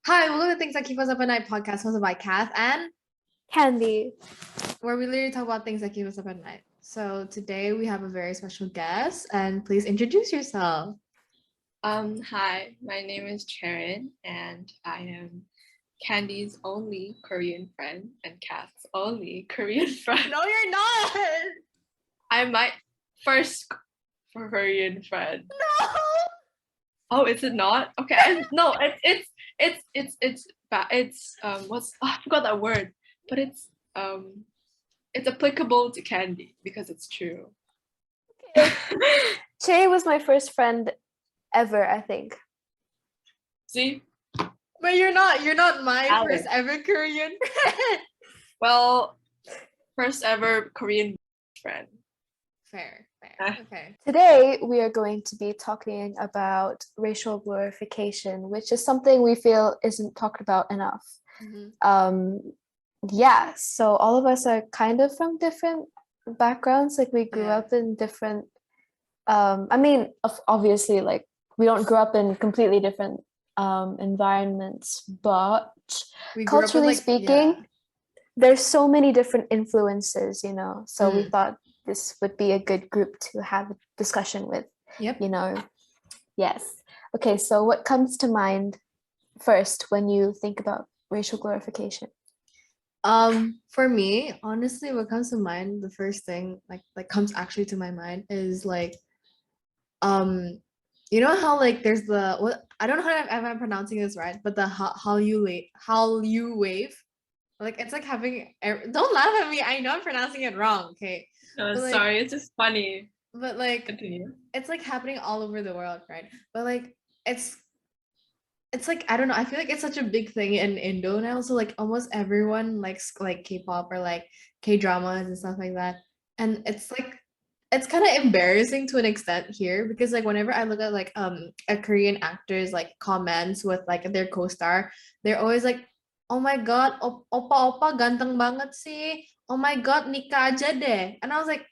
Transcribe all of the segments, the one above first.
Hi, welcome to Things That Keep Us Up at Night podcast hosted by Kath and Kandi. where we literally talk about things that keep us up at night. So today we have a very special guest and please introduce yourself. Hi, my name is Chae and I am Candy's only Korean friend and Kath's only Korean friend. No, you're not. I'm my first Korean friend. No. Oh, is it not? Okay, no, it's I forgot that word, but it's applicable to Candy because it's true. Chae was my first friend ever, I think. See? But you're not my Alex. first ever Korean friend. Well, first ever Korean friend. Fair. Okay. Today, we are going to be talking about racial glorification, which is something we feel isn't talked about enough. Mm-hmm. So all of us are kind of from different backgrounds. Like we grew up in different, obviously, like we don't grow up in completely different environments, but culturally speaking, there's so many different influences, so we thought this would be a good group to have a discussion with. Yes. Okay, so what comes to mind first when you think about racial glorification? For me, honestly, what comes to mind, the first thing like comes actually to my mind is like you know how like there's the what I don't know if I'm pronouncing this right, but the how you wave, like it's like having don't laugh at me, I know I'm pronouncing it wrong, okay? No, sorry, it's just funny. But like continue. It's like happening all over the world, right? But like it's like I don't know, I feel like it's such a big thing in Indo now, so like almost everyone likes like K-pop or like K-dramas and stuff like that, and it's like it's kind of embarrassing to an extent here because like whenever I look at like a Korean actor's like comments with like their co-star, they're always like, oh my god, oppa ganteng banget sih, oh my god nikah aja deh, and I was like,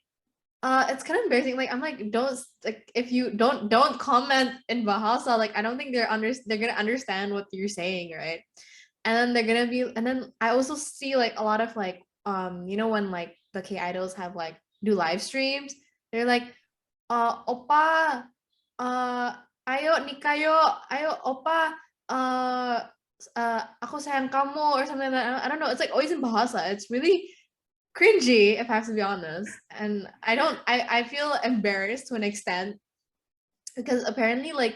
it's kind of embarrassing. Like I'm like, don't like if you don't comment in Bahasa, like I don't think they're gonna understand what you're saying, right? And then they're gonna be, and then I also see like a lot of like when like the K idols have like do live streams, they're like, oppa, ayo nikah yo, ayo oppa, aku sayang kamu or something like that. I don't know. It's like always in Bahasa. It's really cringy if I have to be honest, and I feel embarrassed to an extent because apparently like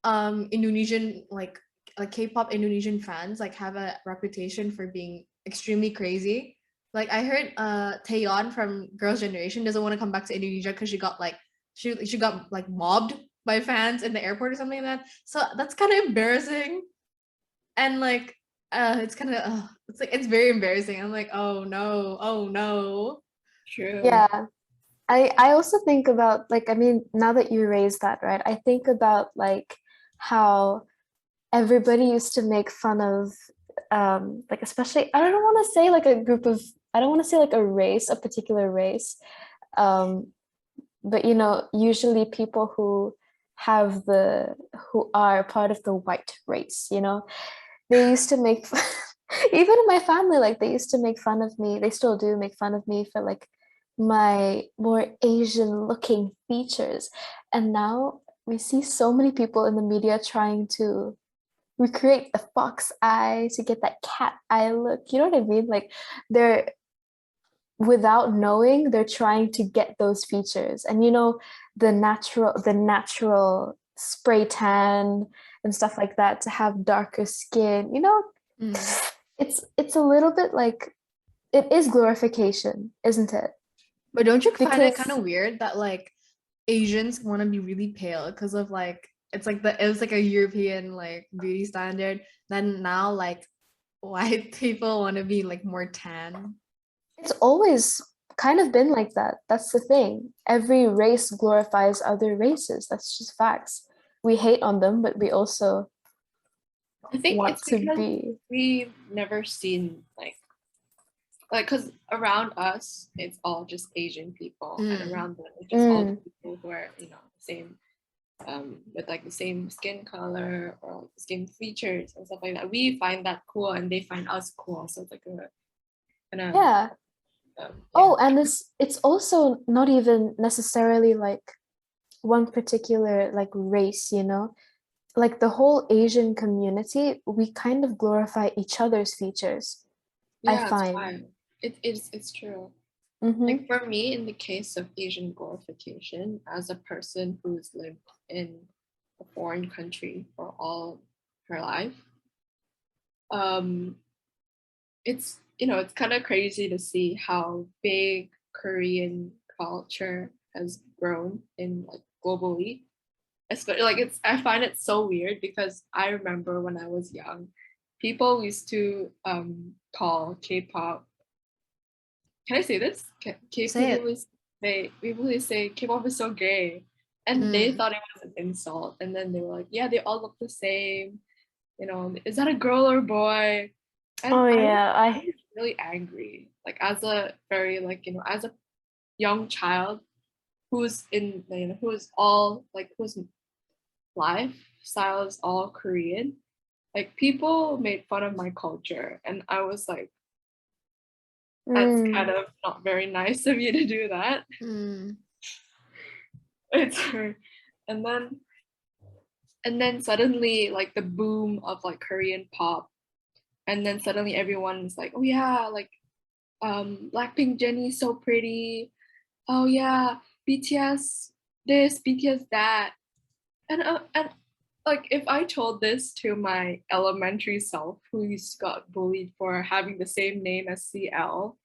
Indonesian like K-pop Indonesian fans like have a reputation for being extremely crazy. Like I heard Taeyeon from Girls' Generation doesn't want to come back to Indonesia because she got like she got like mobbed by fans in the airport or something like that, so that's kind of embarrassing. And like it's kind of it's like it's very embarrassing. I'm like, oh no. True. Yeah. I also think about like, I mean, now that you raised that, right, I think about like how everybody used to make fun of like, especially, I don't want to say like a group of, I don't want to say like a race, a particular race, but usually people who are part of the white race, they used to make fun, even in my family, like they used to make fun of me, they still do make fun of me for like my more Asian looking features. And now we see so many people in the media trying to recreate the fox eye to get that cat eye look. You know what I mean? Like they're, without knowing, they're trying to get those features. And the natural spray tan and stuff like that to have darker skin, it's a little bit like, it is glorification, isn't it? But don't you find it kind of weird that like Asians want to be really pale because of like it was like a European like beauty standard, then now like white people want to be like more tan? It's always kind of been like that. That's the thing. Every race glorifies other races. That's just facts. We hate on them, but we also want it's to be. We've never seen like because around us it's all just Asian people, and around them it's just all the people who are same with like the same skin color or like, the same features and stuff like that. We find that cool, and they find us cool. So it's like a kind of Yeah. Oh, and it's also not even necessarily like one particular like race, you know? Like the whole Asian community, we kind of glorify each other's features, I yeah, it's find. fine. It's true. Mm-hmm. Like for me, in the case of Asian glorification, as a person who's lived in a foreign country for all her life, it's it's kind of crazy to see how big Korean culture has grown in like globally. Especially like I find it so weird because I remember when I was young, people used to call K-pop. Can I say this? Say it. People always say K-pop is so gay, and they Mm. thought it was an insult. And then they were like, "Yeah, they all look the same. Is that a girl or a boy?" And Oh I yeah, was really angry. Like as a very like as a young child who's in who's all like whose lifestyle is all Korean. Like people made fun of my culture, and I was like, that's kind of not very nice of you to do that. Mm. It's her. And then suddenly like the boom of like Korean pop, and then suddenly everyone's like, oh yeah, like Blackpink Jennie is so pretty. Oh yeah, BTS this, BTS that. And like if I told this to my elementary self who got bullied for having the same name as CL,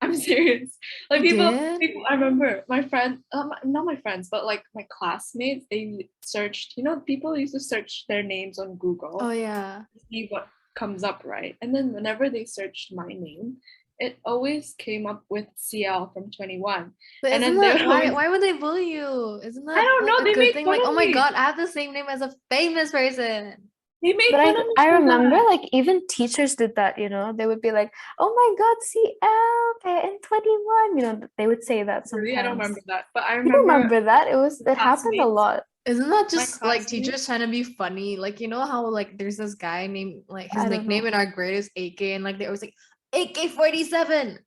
I'm serious. Like You did? people I remember my friend, not my friends, but like my classmates, they searched, people used to search their names on Google Oh yeah. to see what comes up, right? And then whenever they searched my name, it always came up with CL from 21. But And isn't then they that would always, why would they bully you? Isn't I that don't like know, a they good made thing? fun Like, oh of my me. god, I have the same name as a famous person. They made but fun of me I for remember that. like even teachers did that, you know. They would be like, "Oh my God, CL, they're in 21." You know, they would say that Really, I don't sometimes. remember that, but I You remember remember that? It happened a classmates. lot. Isn't that My just like classmates. teachers trying to be funny? Like, you know how like there's this guy named like his I don't nickname know. in our grade is AK, and like they always like AK-47.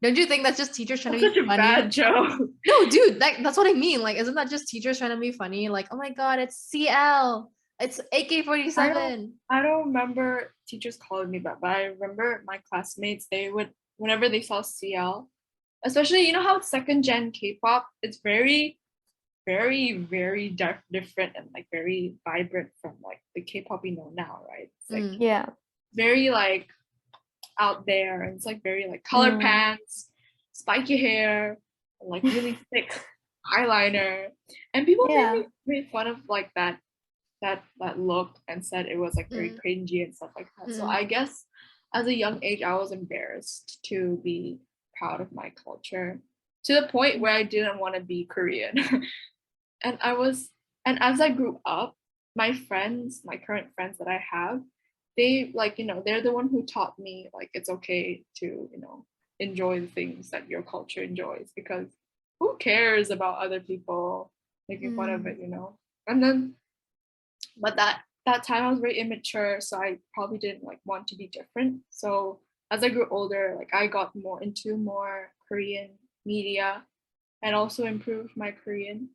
Don't you think that's just teachers trying That's to such be a funny? bad joke. No, dude, that's what I mean. Like, isn't that just teachers trying to be funny? Like, oh my god, it's CL. It's AK-47. I don't remember teachers calling me that, but I remember my classmates, they would, whenever they saw CL, especially, you know how second gen K-pop, it's very, very, very different and like very vibrant from like the K-pop we know now, right? It's like Mm. Yeah. very like out there, and it's like very like color pants, spiky hair, and, like really thick eyeliner, and people Yeah. made fun of like that look and said it was like very Mm. cringy and stuff like that. So Mm. I guess as a young age, I was embarrassed to be proud of my culture to the point where I didn't want to be Korean. and I was, and as I grew up, my friends, my current friends that I have, they like, they're the one who taught me like it's okay to, enjoy the things that your culture enjoys, because who cares about other people making fun of Mm. it. And then but that time I was very immature, so I probably didn't like want to be different. So as I grew older, like I got more into more Korean media and also improved my Korean,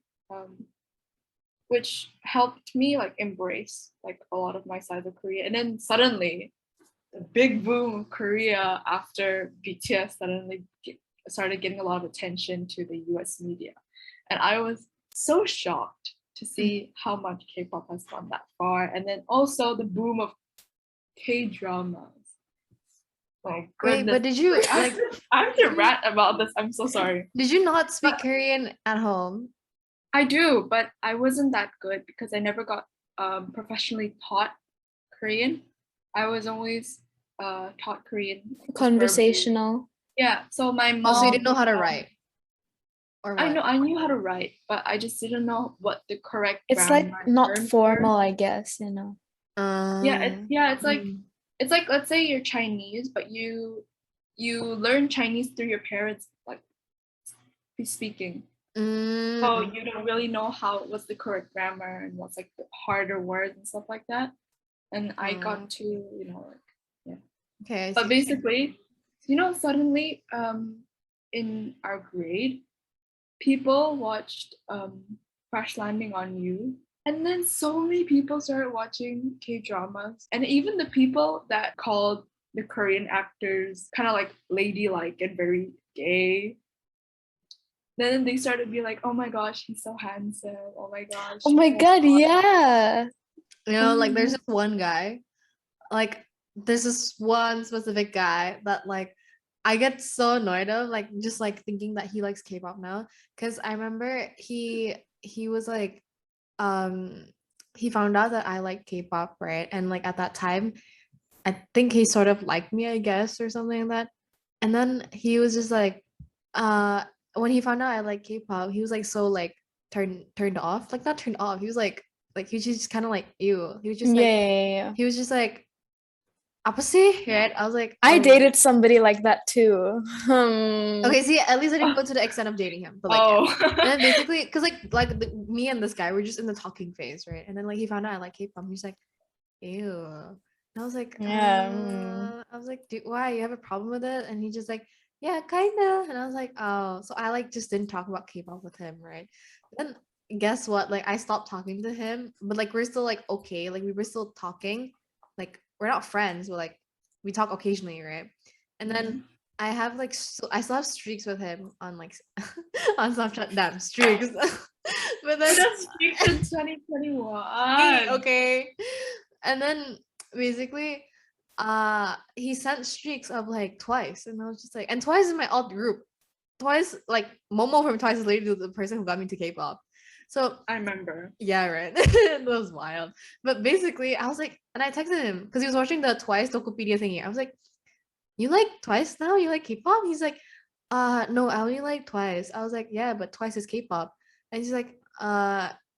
which helped me like embrace like a lot of my sides of Korea. And then suddenly the big boom of Korea after BTS suddenly started getting a lot of attention to the US media. And I was so shocked to see how much K-pop has gone that far. And then also the boom of K-dramas. My Wait, goodness. but did you like I have to rant about this. I'm so sorry. did you not speak But Korean at home? I do, but I wasn't that good because I never got professionally taught Korean. I was always taught Korean just verbally. Conversational. Yeah, so my Also, you didn't mom, know how to write or what? I knew how to write, but I just didn't know what the correct It's like grammar not terms formal, were. I guess, you know. It's like Mm. let's say you're Chinese, but you learn Chinese through your parents like speaking. So Mm, you don't really know what's the correct grammar and what's like the harder words and stuff like that. And I got to, like, yeah. okay, I But see. basically, suddenly in our grade, people watched Crash Landing on You. And then so many people started watching K dramas. And even the people that called the Korean actors kind of like ladylike and very gay, then they started to be like, oh my gosh, he's so handsome. Oh my gosh, Oh he's my so god, hot. yeah. Like there's this one guy, like there's this one specific guy that like I get so annoyed of, like just like thinking that he likes K-pop now. Cause I remember he was like, um, he found out that I like K-pop, right? And like at that time, I think he sort of liked me, I guess, or something like that. And then he was just like, uh, when he found out I like K-pop, he was like so like turned off, like not turned off. He was like he was just kind of like ew. He was just Yeah, like yeah, yeah. he was just like apa sih, right? I was like, I oh. dated somebody like that too. Okay, see, at least I didn't go to the extent of dating him, but like, yeah. And then basically, because me and this guy were just in the talking phase, right? And then like he found out I like K-pop. He's like, ew. And I was like, Yeah. why? You have a problem with it? And he just like, yeah, kinda. And I was like, oh, so I like just didn't talk about K-pop with him, right? Then guess what? Like I stopped talking to him, but like we're still like okay, like we were still talking. Like we're not friends, but like we talk occasionally, right? And then I have like I still have streaks with him on like on Snapchat. Damn streaks. But then That's streaks in 2021. okay. And then basically he sent streaks of like Twice, and I was just like, and Twice is my alt group. Twice, like Momo from Twice is literally the person who got me to K-pop. So I remember. yeah, right. That was wild. But basically I was like, and I texted him because he was watching the Twice Tokopedia thingy. I was like, you like Twice now? You like K-pop? He's like, no, I only like Twice. I was like, yeah, but Twice is K-pop. And he's like,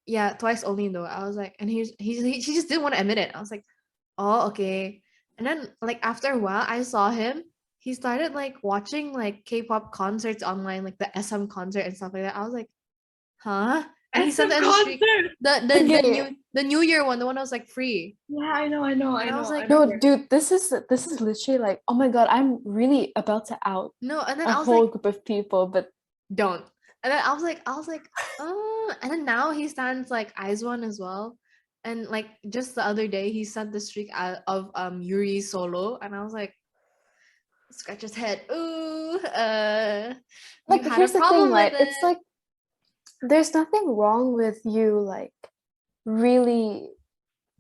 yeah, Twice only though. I was like, and he just didn't want to admit it. I was like, oh, okay. And then like after a while, I saw him. He started like watching like K-pop concerts online, like the SM concert and stuff like that. I was like, huh? And he sent SM it as a streak. concert. The new year one, the one that was like free. Yeah, I know. And I was like, No, dude, this is literally like, oh my god, I'm really about to out no, and then a I was whole like, group of people, but don't. And then I was like, oh. And then now he stands like One as well. And like just the other day, he sent the streak out of Yuri solo, and I was like, scratch his head. Ooh, like you had a here's the thing, problem with right? It's it. like there's nothing wrong with you like really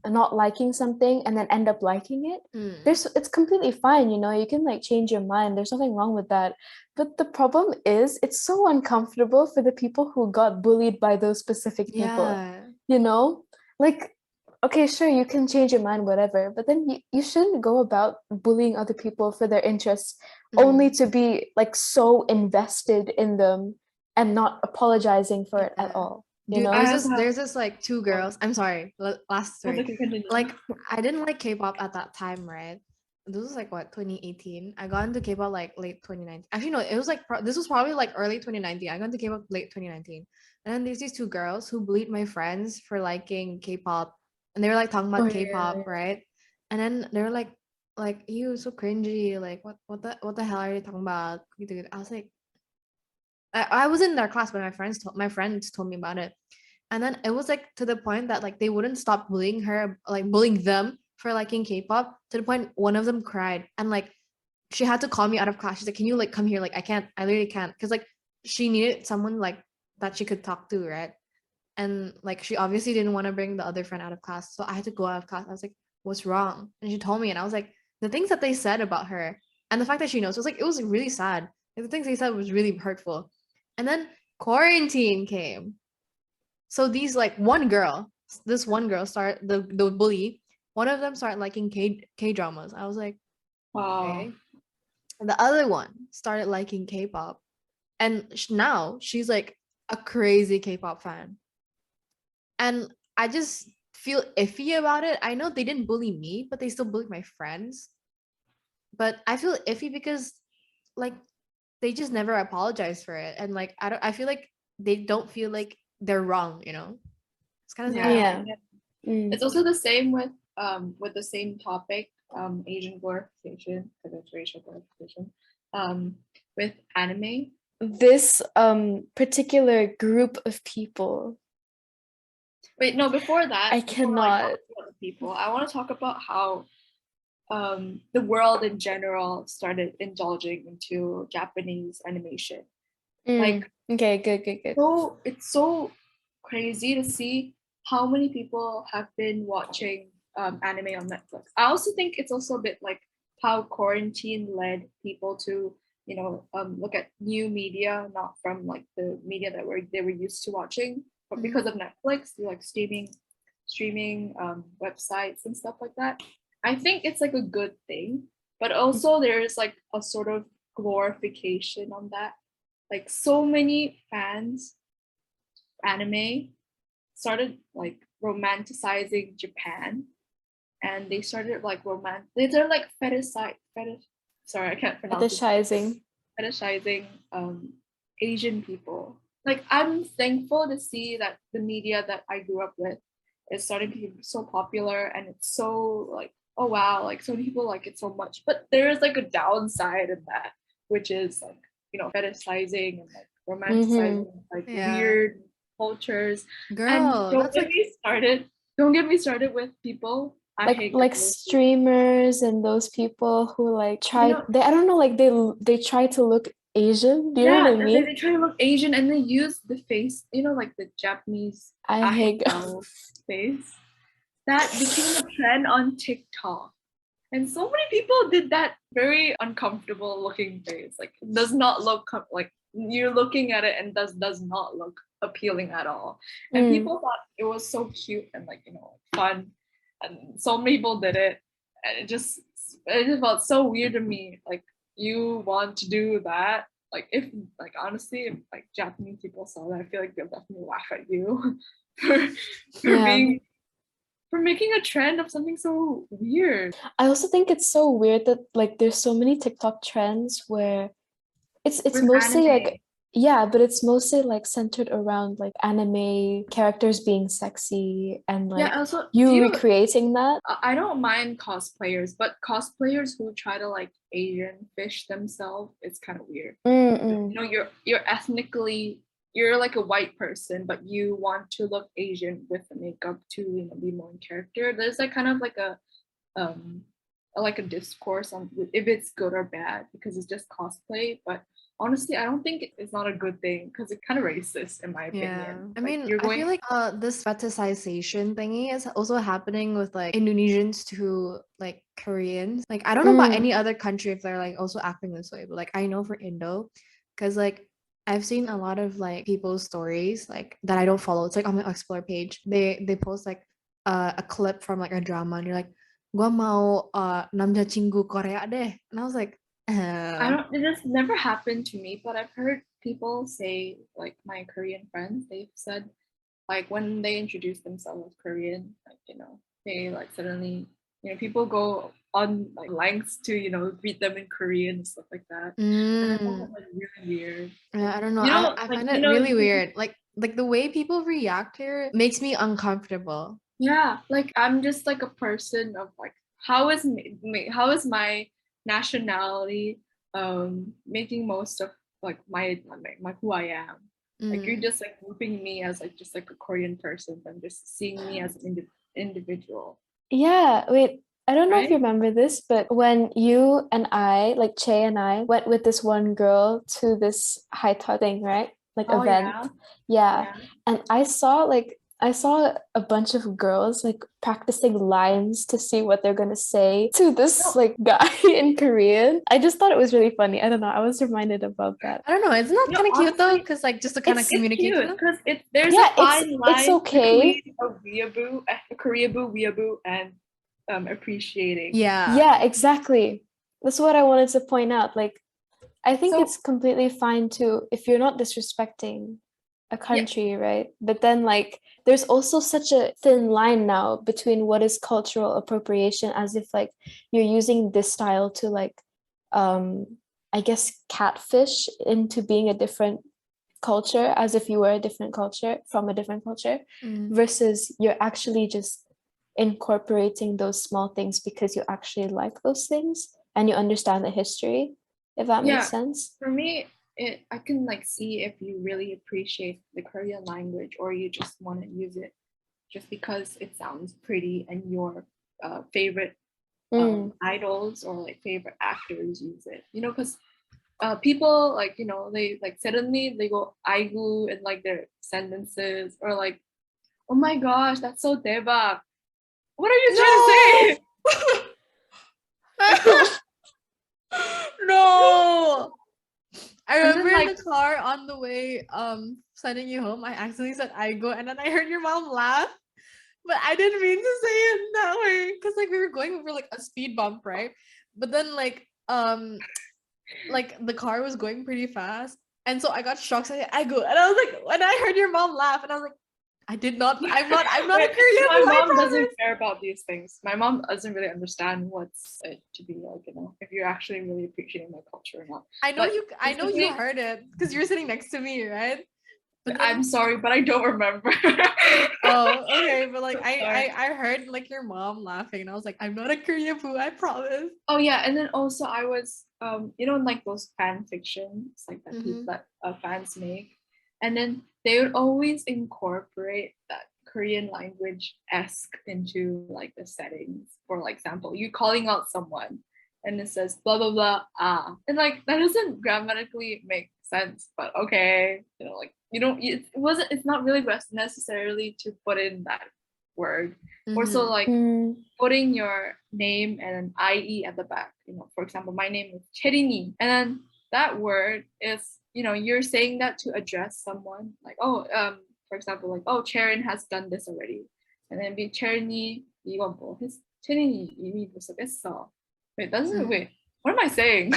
not liking something and then end up liking it. It's completely fine, you can like change your mind. There's nothing wrong with that. But the problem is it's so uncomfortable for the people who got bullied by those specific people. Yeah. Like okay, sure, you can change your mind, whatever, but then you shouldn't go about bullying other people for their interests only to be like so invested in them and not apologizing for it at all. Dude, there's this like two Oh. girls. I'm sorry, last story. Okay, continue. Like I didn't like K-pop at that time, right? This was like what 2018. I got into K-pop like late 2019. Actually, no, it was like this was probably like early 2019. I got into K-pop late 2019. And then there's these two girls who bullied my friends for liking K-pop, and they were like talking about Oh, yeah, K-pop, yeah. right? And then they were like you so cringy. Like what the hell are you talking about? I was like, I was in their class, but my friends told me about it. And then it was like to the point that like they wouldn't stop bullying her, like bullying them for liking K-pop, to the point one of them cried, and like she had to call me out of class. She's like, can you like come here? Like I literally can't, because like she needed someone like that she could talk to, right? And like she obviously didn't want to bring the other friend out of class, so I had to go out of class. I was like, what's wrong? And she told me, and I was like, the things that they said about her and the fact that she knows, it was really sad. Like, the things they said was really hurtful. And then quarantine came, so these like this one girl started the bully. One of them started liking K dramas. I was like, Wow. okay. And the other one started liking K-pop, and now she's like a crazy K-pop fan. And I just feel iffy about it. I know they didn't bully me, but they still bullied my friends. But I feel iffy because like they just never apologized for it, and like I feel like they don't feel like they're wrong, you know? It's kind of sad. Yeah. It's also the same with the same topic, Asian glorification, because it's racial glorification, with anime. This particular group of people. Wait, no, before that, I before I talk cannot. about the people, I want to talk about how the world in general started indulging into Japanese animation. Like, Okay, good. so it's so crazy to see how many people have been watching anime on Netflix. I also think it's also a bit like how quarantine led people to, you know, look at new media, not from like the media that they were used to watching, but because of Netflix, through like streaming websites and stuff like that. I think it's like a good thing, but also there's like a sort of glorification on that. Like so many fans anime started like romanticizing Japan, and they started like they're like sorry, I can't pronounce it. Fetishizing Asian people. Like I'm thankful to see that the media that I grew up with is starting to be so popular, and it's so like, oh wow, like so many people like it so much. But there is like a downside in that, which is like, you know, fetishizing and like romanticizing like weird cultures. Girl, and that's like don't get me started with people I hate like streamers and those people who like try, You know, they, I don't know, like they try to look Asian. Do you know what I mean? they try to look Asian and they use the face, you know, like the Japanese I hate face. That became a trend on TikTok. And so many people did that very uncomfortable looking face. Like it does not look like you're looking at it and does not look appealing at all. And people thought it was so cute and like, you know, fun. And so many people did it. And it just felt so weird to me. Like you want to do that. Like if like honestly, if like Japanese people saw that, I feel like they'll definitely laugh at you for making a trend of something so weird. I also think it's so weird that like there's so many TikTok trends where it's With mostly anime. like, yeah, but it's mostly like centered around like anime characters being sexy and like also, you recreating that. I don't mind cosplayers, but cosplayers who try to like Asian fish themselves, it's kind of weird. You know, you're ethnically, you're like a white person, but you want to look Asian with the makeup to, you know, be more in character. There's like kind of like a discourse on if it's good or bad because it's just cosplay. But honestly, I don't think it's not a good thing because it's kind of racist in my opinion. I mean, I feel like this fetishization thingy is also happening with like Indonesians to like Koreans. Like I don't know about any other country if they're like also acting this way, but like I know for Indo, because like I've seen a lot of like people's stories like that I don't follow. It's like on my explore page. They post like a clip from like a drama and you're like, gua mau namja chingu Korea deh. And I was like, it has never happened to me, but I've heard people say, like my Korean friends, they've said like when they introduce themselves as Korean, like, you know, they like suddenly, you know, people go on like lengths to, you know, greet them in Korean and stuff like that. And I find that like really weird. Yeah, I don't know. You know, I like, find it really weird. Like the way people react here makes me uncomfortable. Yeah, like I'm just like a person of like how is my nationality making most of like my who I am. Like you're just like grouping me as like just like a Korean person than just seeing me as an individual. Yeah, wait, I don't know if you Right? remember this, but when you and I, like Chae and I, went with this one girl to this high top thing, right? Like Oh event. Yeah. And I saw a bunch of girls like practicing lines to see what they're gonna say to this like guy in Korean. I just thought it was really funny. I don't know. I was reminded about that. I don't know. It's not kind of cute though, because like just to kind of communicate to them. Because there's a fine line it's okay. between a Koreaboo, weeaboo, and appreciating. Yeah, exactly. That's what I wanted to point out. Like, I think it's completely fine to, if you're not disrespecting a country, right? But then like there's also such a thin line now between what is cultural appropriation, as if like you're using this style to like I guess catfish into being a different culture as if you were a different culture from a different culture, versus you're actually just incorporating those small things because you actually like those things and you understand the history, if that makes sense. For me, I can like see if you really appreciate the Korean language or you just want to use it just because it sounds pretty and your favorite idols or like favorite actors use it, you know, because people like, you know, they like suddenly they go aigu in like their sentences, or like, oh my gosh, that's so 대박. What are you trying to say? No. I And then, remember in like- the car on the way sending you home, I accidentally said I go, and then I heard your mom laugh. But I didn't mean to say it that way, because like we were going over like a speed bump, right? But then like the car was going pretty fast, and so I got shocked. So I go, and I was like, when I heard your mom laugh, and I was like, I'm not Wait, a Korean. my I mom doesn't promise. care about these things. My mom doesn't really understand what's it to be like, you know, if you're actually really appreciating my culture or not. I know But you basically- heard it because you're sitting next to me, right? But then, I'm sorry, but I don't remember. oh, okay, but like Sorry. I heard like your mom laughing, and I was like, I'm not a Korean poo, I promise. Oh yeah, and then also I was you know, like those fan fictions like that people that fans make, and then they would always incorporate that Korean language-esque into like the settings. For like example, you calling out someone and it says blah blah blah and like that doesn't grammatically make sense, but okay, you know, like you don't, it's not really necessarily to put in that word. Or so like putting your name and an IE at the back, you know, for example, my name is Cherini, and then that word is, you know, you're saying that to address someone, like, oh, for example, like, oh, Charon has done this already, and then be Cherini 이건 뭐 했, Cherini 이미 벌써 했어. Wait, wait, what am I saying?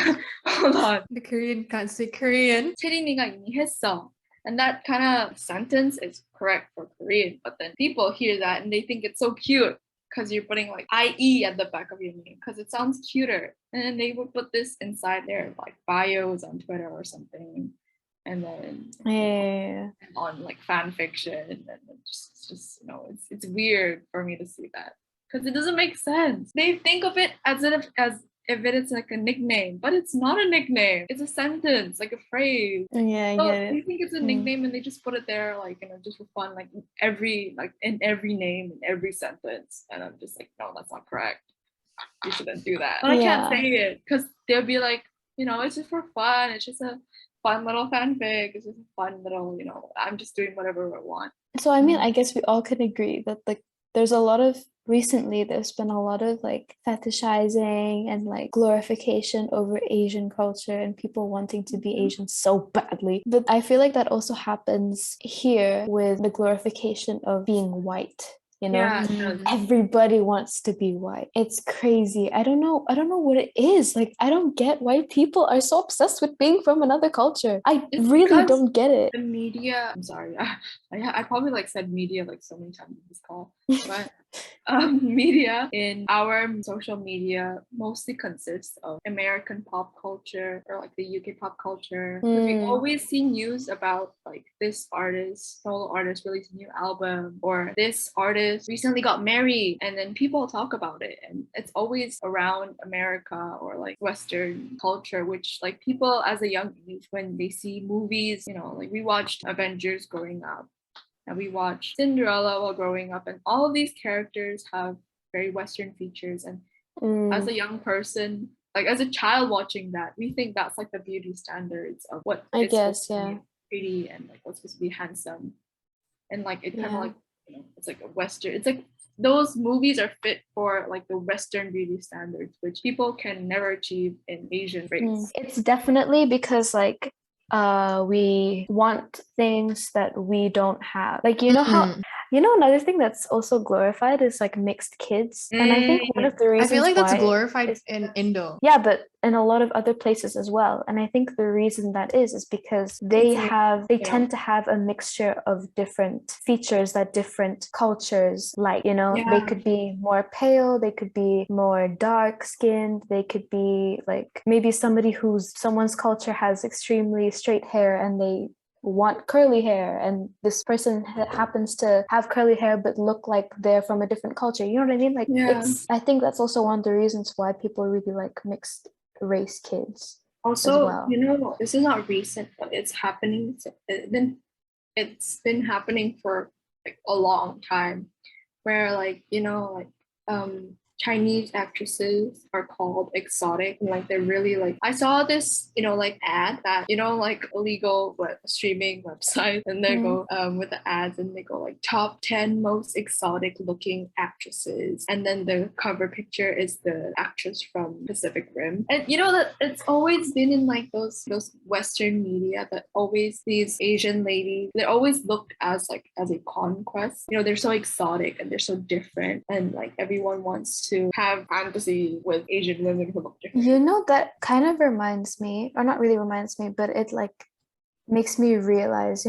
Hold on. The Korean can't say Korean. 체린이가 이미 했어. And that kind of sentence is correct for Korean, but then people hear that and they think it's so cute because you're putting like IE at the back of your name because it sounds cuter. And then they would put this inside their like bios on Twitter or something. And then on like fan fiction, and then just you know, it's weird for me to see that because it doesn't make sense. They think of it as if it is like a nickname, but it's not a nickname. It's a sentence, like a phrase. Yeah, I so get it. they think it's a nickname and they just put it there, like, you know, just for fun, like in every name, in every sentence. And I'm just like, no, that's not correct. You shouldn't do that. But I can't say it because they'll be like, you know, it's just for fun. It's just a fun little fanfic. It's just a fun little, you know, I'm just doing whatever I want. So I mean, I guess we all can agree that like there's a lot of recently there's been a lot of like fetishizing and like glorification over Asian culture and people wanting to be Asian so badly. But I feel like that also happens here with the glorification of being white. You know, everybody wants to be white. It's crazy. I don't know what it is. Like, I don't get why people are so obsessed with being from another culture. It's really don't get it. The media, I'm sorry, I probably like said media like so many times in this call, but media in our social media mostly consists of American pop culture or like the UK pop culture. We always see news about like this solo artist released a new album, or this artist recently got married, and then people talk about it, and it's always around America or like Western culture, which like people as a young age, when they see movies, you know, like we watched Avengers growing up, and we watched Cinderella while growing up, and all of these characters have very Western features. And as a young person, like as a child watching that, we think that's like the beauty standards of what I guess, be pretty and like what's supposed to be handsome. And like it kind of like, you know, it's like a Western, it's like those movies are fit for like the Western beauty standards, which people can never achieve in Asian race. It's definitely because like we want things that we don't have. Like, you know how, you know, another thing that's also glorified is like mixed kids. And I think one of the reasons I feel like that's why glorified in Indo. Yeah, but in a lot of other places as well. And I think the reason that is because they tend to have a mixture of different features that different cultures like, you know, they could be more pale, they could be more dark skinned, they could be like maybe someone's culture has extremely straight hair and they want curly hair, and this person happens to have curly hair but look like they're from a different culture. You know what I mean? Like, I think that's also one of the reasons why people really like mixed race kids. Also, well. This is not recent, but it's happening. It's been happening for like a long time, where Chinese actresses are called exotic, and like they're really like, I saw this like ad that like illegal streaming website, and they go with the ads, and they go like top 10 most exotic looking actresses, and then the cover picture is the actress from Pacific Rim. And that it's always been in like those Western media that always these Asian ladies, they're always looked as a conquest. They're so exotic and they're so different, and like everyone wants to have fantasy with Asian women who look different. That kind of reminds me, or not really reminds me, but it like makes me realize,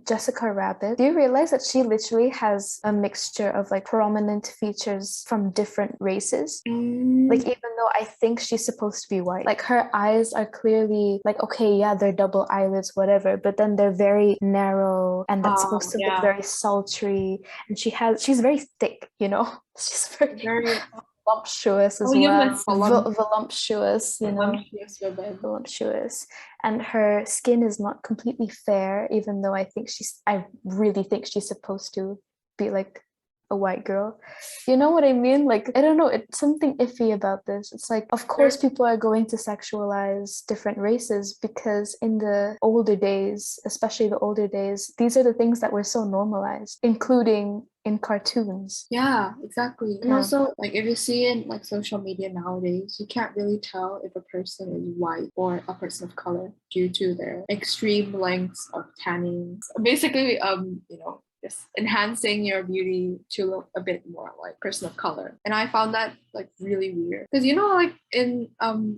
Jessica Rabbit. Do you realize that she literally has a mixture of like prominent features from different races? Like, even though I think she's supposed to be white, like her eyes are clearly like, okay, yeah, they're double eyelids, whatever, but then they're very narrow, and that's supposed to look very sultry. And she's very thick, she's very voluptuous as well. Voluptuous, voluptuous. And her skin is not completely fair, even though I really think she's supposed to be like a white girl. You know what I mean? Like, I don't know, it's something iffy about this. It's like, of course people are going to sexualize different races, because in the older days, especially the older days, these are the things that were so normalized, including in cartoons. Yeah, exactly. And also, like, if you see in like social media nowadays, you can't really tell if a person is white or a person of color due to their extreme lengths of tanning. Basically, just enhancing your beauty to look a bit more like person of color. And I found that like really weird, because like in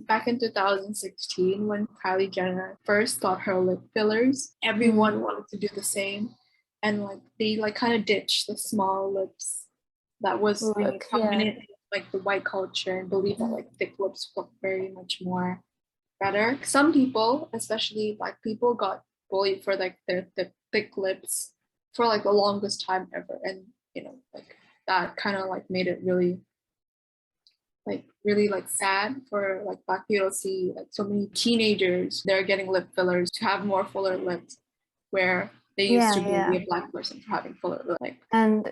back in 2016, when Kylie Jenner first got her lip fillers, everyone wanted to do the same, and like they like kind of ditched the small lips that was prominent in like the white culture, and believe that like thick lips look very much more better. Some people, especially Black people, got bullied for like their thick lips for like the longest time ever, and like that kind of like made it really like sad for like Black people to see like so many teenagers, they're getting lip fillers to have more fuller lips, where they used to be a Black person for having fuller lips. And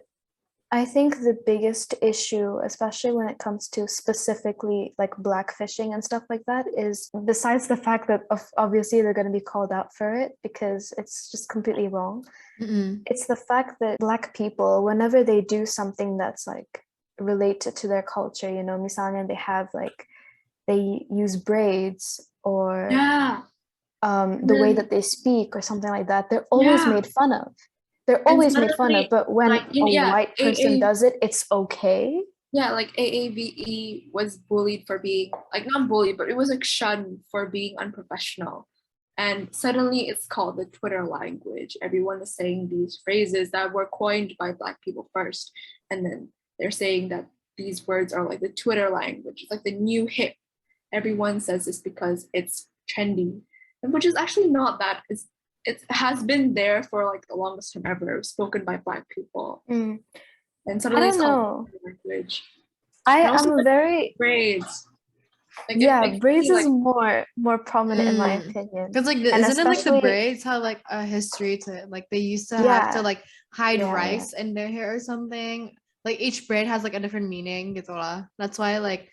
I think the biggest issue, especially when it comes to specifically like blackfishing and stuff like that, is, besides the fact that obviously they're going to be called out for it because it's just completely wrong, it's the fact that Black people, whenever they do something that's like related to their culture, misalnya they use braids, or the way that they speak or something like that, they're always made fun of. They're always made fun of, but when a white person does it, it's okay. Yeah, like AAVE was bullied for being, like, not bullied, but it was like shunned for being unprofessional. And suddenly it's called the Twitter language. Everyone is saying these phrases that were coined by Black people first. And then they're saying that these words are like the Twitter language. It's like the new hip. Everyone says this because it's trendy, and which is actually not that. It has been there for like the longest time ever, spoken by Black people. And suddenly it's called language. I am very braids. Like, braids is more prominent in my opinion. Because like isn't it like the braids have like a history to it? Like they used to have to like hide rice in their hair or something. Like each braid has like a different meaning. That's why like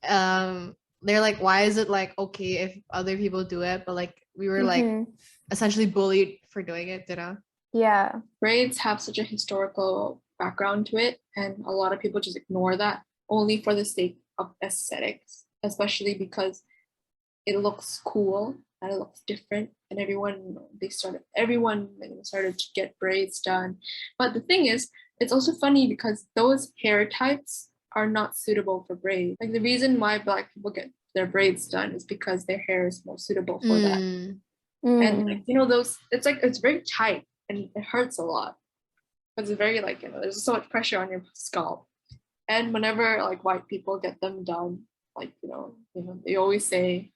they're like, why is it like okay if other people do it, but like we were like essentially bullied for doing it, Yeah. Braids have such a historical background to it, and a lot of people just ignore that only for the sake of aesthetics, especially because it looks cool and it looks different, and everyone started to get braids done. But the thing is, it's also funny because those hair types are not suitable for braids. Like the reason why Black people get their braids done is because their hair is more suitable for that. And like, it's very tight and it hurts a lot because it's very like, there's so much pressure on your scalp. And whenever like white people get them done, like, they always say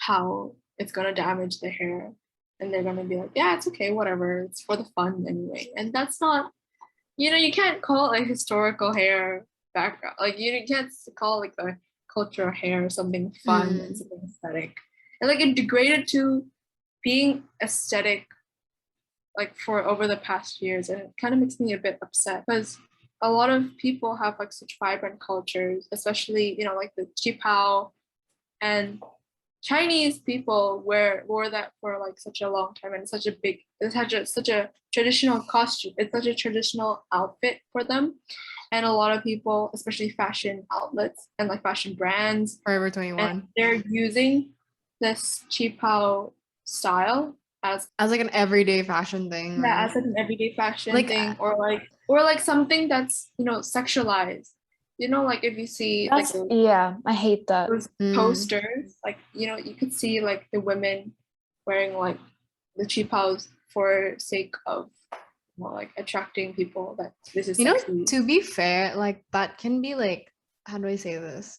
how it's gonna damage the hair. and they're gonna be like, yeah, it's okay, whatever, it's for the fun anyway. And that's not, you can't call it like historical hair background. Like you can't call like the cultural hair something fun and something aesthetic. And like it degraded to being aesthetic like for over the past years, and it kind of makes me a bit upset because a lot of people have like such vibrant cultures, especially like the Qipao, and Chinese people wore that for like such a long time, and it's such a traditional costume. It's such a traditional outfit for them, and a lot of people, especially fashion outlets and like fashion brands, Forever 21, they're using this Qipao style as like an everyday fashion thing, right? as like an everyday fashion Like, thing, or like something that's sexualized. Like if you see like I hate that. those posters, like you could see like the women wearing like the chipaos for sake of like attracting people that this is sexy. To be fair, like that can be like, how do I say this,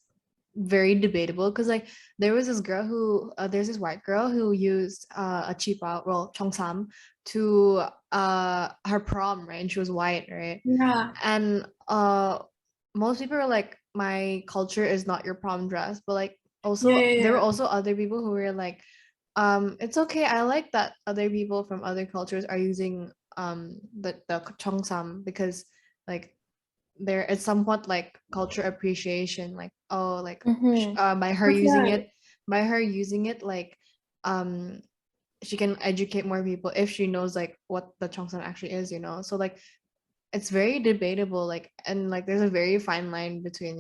very debatable, because like there was this girl who there's this white girl who used a chipao, well, cheongsam, to her prom, right? And she was white, right? Yeah. And most people are like, my culture is not your prom dress, but like also there were also other people who were like, it's okay, I like that other people from other cultures are using the cheongsam, because like there it's somewhat like culture appreciation, like, oh, like by her using it, like she can educate more people if she knows like what the cheongsam actually is, so like it's very debatable, like, and like there's a very fine line between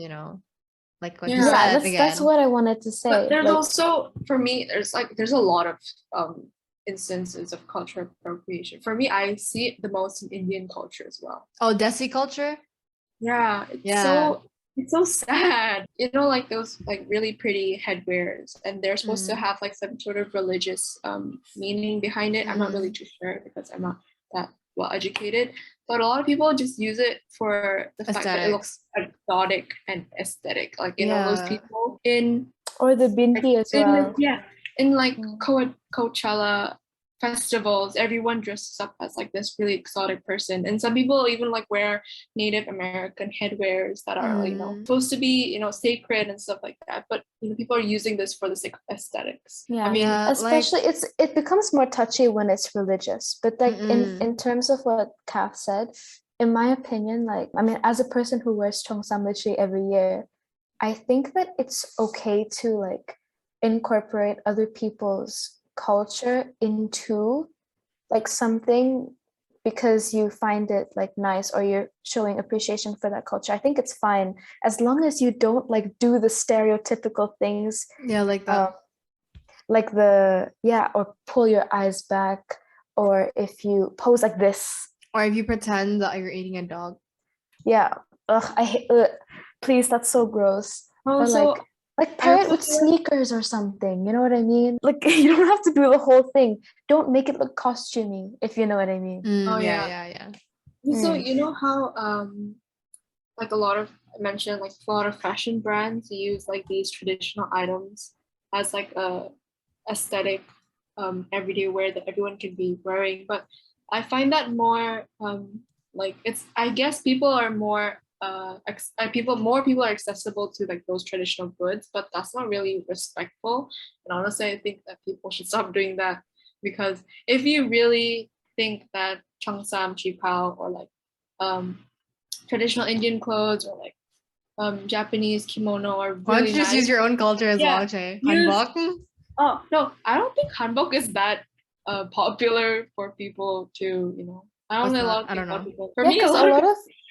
like what you said again. That's what I wanted to say. But there's also, for me, there's a lot of instances of cultural appropriation. For me, I see it the most in Indian culture as well. Oh, Desi culture? Yeah, it's so sad. Like those like really pretty headwears, and they're supposed to have like some sort of religious meaning behind it. I'm not really too sure because I'm not that well educated, but a lot of people just use it for the fact that it looks exotic and aesthetic. Like those people in or the binti as well. In like Coachella festivals, everyone dresses up as like this really exotic person, and some people even like wear Native American headwears that are supposed to be sacred and stuff like that, but people are using this for the sake of aesthetics. I mean, especially like, it becomes more touchy when it's religious, but like in terms of what Kath said, in my opinion, like, I mean, as a person who wears cheongsam literally every year, I think that it's okay to like incorporate other people's culture into like something because you find it like nice or you're showing appreciation for that culture. I think it's fine as long as you don't like do the stereotypical things. Like that. Like or pull your eyes back, or if you pose like this, or if you pretend that you're eating a dog. I hate please, that's so gross. Or like pair it with sneakers or something, you know what I mean? Like you don't have to do the whole thing. Don't make it look costumey, if you know what I mean. Yeah. So how like a lot of fashion brands use like these traditional items as like a aesthetic everyday wear that everyone can be wearing, but I find that more like it's, I guess people are more more people are accessible to like those traditional goods, but that's not really respectful. And honestly, I think that people should stop doing that, because if you really think that cheongsam, qipao, or like traditional Indian clothes, or like Japanese kimono are really why don't you just use your own culture as well, Chae? Hanbok? Oh no, I don't think hanbok is that popular for people to I don't know a lot of people. For me,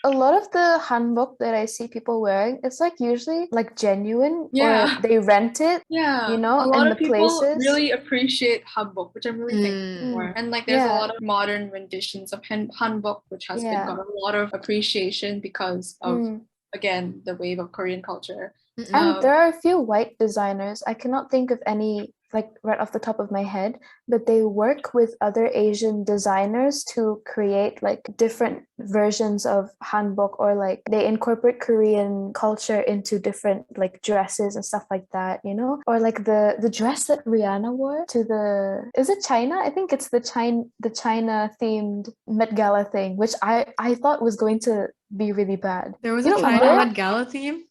a lot of the hanbok that I see people wearing, it's like usually like genuine, or they rent it. A lot of people really appreciate hanbok, which I'm really thankful for. And like there's a lot of modern renditions of hanbok, which has got a lot of appreciation because of again the wave of Korean culture. And there are a few white designers. I cannot think of any like right off the top of my head, but they work with other Asian designers to create like different versions of hanbok, or like they incorporate Korean culture into different like dresses and stuff like that, you know? Or like the dress that Rihanna wore to the, is it China? I think it's the China themed Met Gala thing, which I thought was going to be really bad. There was You a don't China remember? Met Gala theme.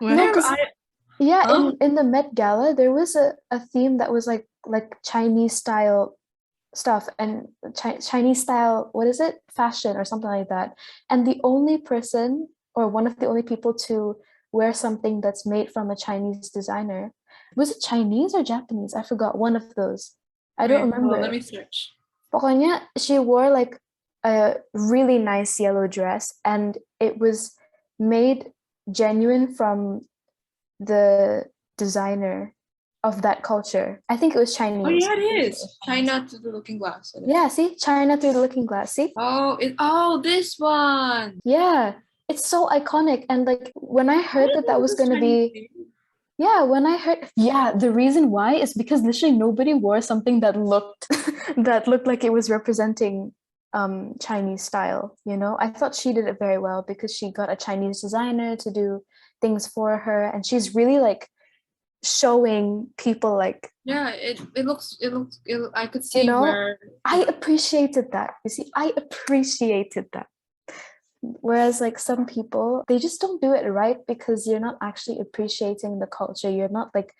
No, What? because yeah, Huh? in the Met Gala, there was a theme that was like Chinese style stuff, and Chinese style, what is it? Fashion or something like that. And the only person, or one of the only people to wear something that's made from a Chinese designer, was it Chinese or Japanese? I forgot, one of those. I don't Wait, hold on, remember. let me search. Pokoknya, she wore like a really nice yellow dress, and it was made genuine from the designer of that culture. I think it was Oh Chinese. yeah, I'm it pretty sure it is. was Chinese. China to the Looking Glass. It is. Yeah, see? China through the looking glass. See? Oh, this one. Yeah. It's so iconic. And like when I I heard didn't that know was this gonna Chinese be, thing. yeah, when I heard, yeah, the reason why is because literally nobody wore something that looked that looked like it was representing Chinese style, you know? I thought she did it very well because she got a Chinese designer to do things for her, and she's really like showing people like, Yeah, it looks I could you see know, where. I appreciated that. You see, I appreciated that. Whereas like some people, they just don't do it right because you're not actually appreciating the culture. You're not like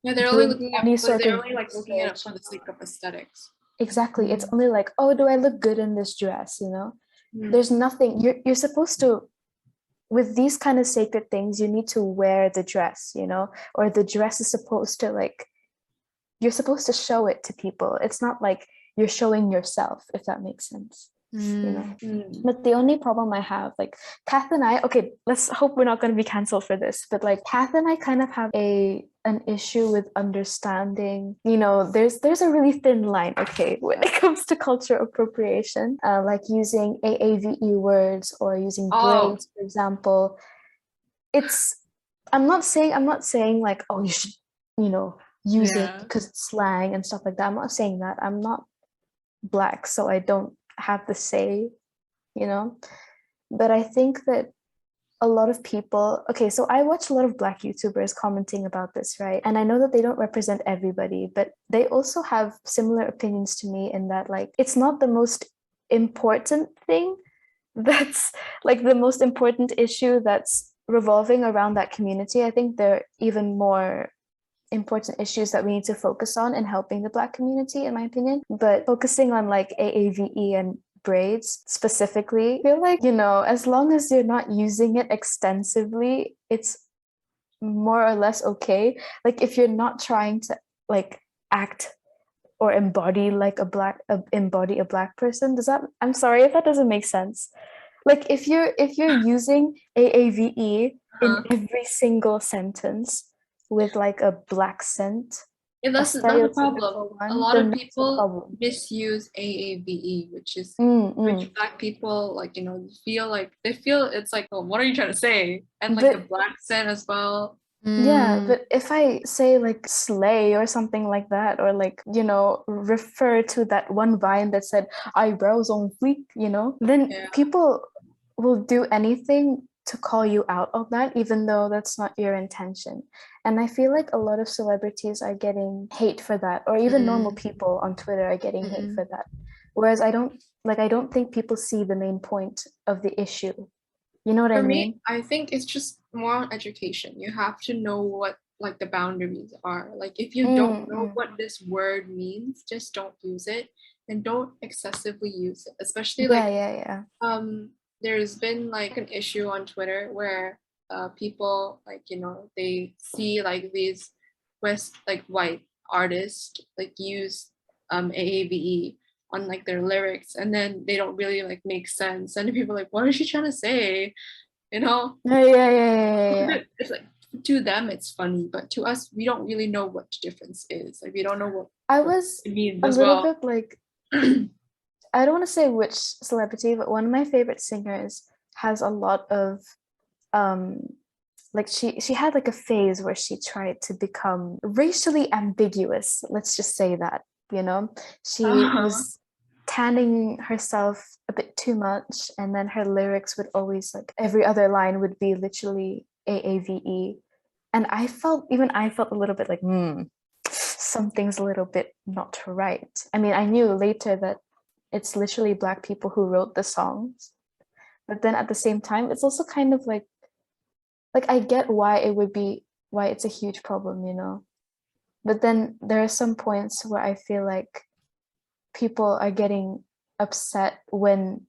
Yeah, they're only doing looking at any like sort they're of only like looking at it research. for the sake of aesthetics. Exactly. It's Mm. only like, oh, do I look good in this dress? You know, there's nothing. You're supposed to, with these kind of sacred things, you need to wear the dress, you know, or the dress is supposed to like, you're supposed to show it to people. It's not like you're showing yourself, if that makes sense, you know. Mm. But the only problem I have, like Kath and I, okay, let's hope we're not going to be canceled for this, but like Kath and I kind of have an issue with understanding, you know, there's a really thin line, okay, when it comes to culture appropriation, like using AAVE words or using Oh, braids, for example. It's, I'm not saying like, oh, you should, you know, use it Yeah. because it's slang and stuff like that. I'm not saying that. I'm not Black, so I don't have the say, you know. But I think that a lot of people, okay, so I watch a lot of Black YouTubers commenting about this, right? And I know that they don't represent everybody, but they also have similar opinions to me in that like it's not the most important thing that's like the most important issue that's revolving around that community. I think there are even more important issues that we need to focus on in helping the Black community, in my opinion. But focusing on like AAVE and braids specifically, I feel like, you know, as long as you're not using it extensively, it's more or less okay. Like if you're not trying to like act or embody a Black person, does that, I'm sorry if that doesn't make sense. Like if you're using AAVE in uh-huh. every single sentence with like a Black scent, Yeah, a that's the problem. stereotypical A one, lot of then that's a people problem. misuse AAVE, which Mm. Black people like, they feel it's like, oh, what are you trying to say? And like the But Black scent as well. yeah, Mm. but if I say like slay or something like that, or like, you know, refer to that one vine that said eyebrows on fleek, you know, then Yeah. people will do anything to call you out on that, even though that's not your intention. And I feel like a lot of celebrities are getting hate for that, or even normal Mm. people on Twitter are getting hate Mm. for that. Whereas I don't think people see the main point of the issue. You know what I For me, mean? I think it's just more on education. You have to know what like the boundaries are. Like if you don't know Mm. what this word means, just don't use it and don't excessively use it. Especially Yeah, like yeah. there's been like an issue on Twitter where people like they see like these white artists like use AAVE on like their lyrics, and then they don't really like make sense, and people are like, what is she trying to say, you know? Yeah. It's like, to them it's funny, but to us we don't really know what the difference is. Like we don't know I what was it means a as little well. bit like, I don't want to say which celebrity, but one of my favorite singers has a lot of um like she had like a phase where she tried to become racially ambiguous. Let's just say that, you know, she was tanning herself a bit too much, and then her lyrics would always, like, every other line would be literally AAVE. And I felt a little bit like, something's a little bit not right. I mean, I knew later that it's literally Black people who wrote the songs, but then at the same time, it's also kind of like I get why it's a huge problem, you know. But then there are some points where I feel like people are getting upset when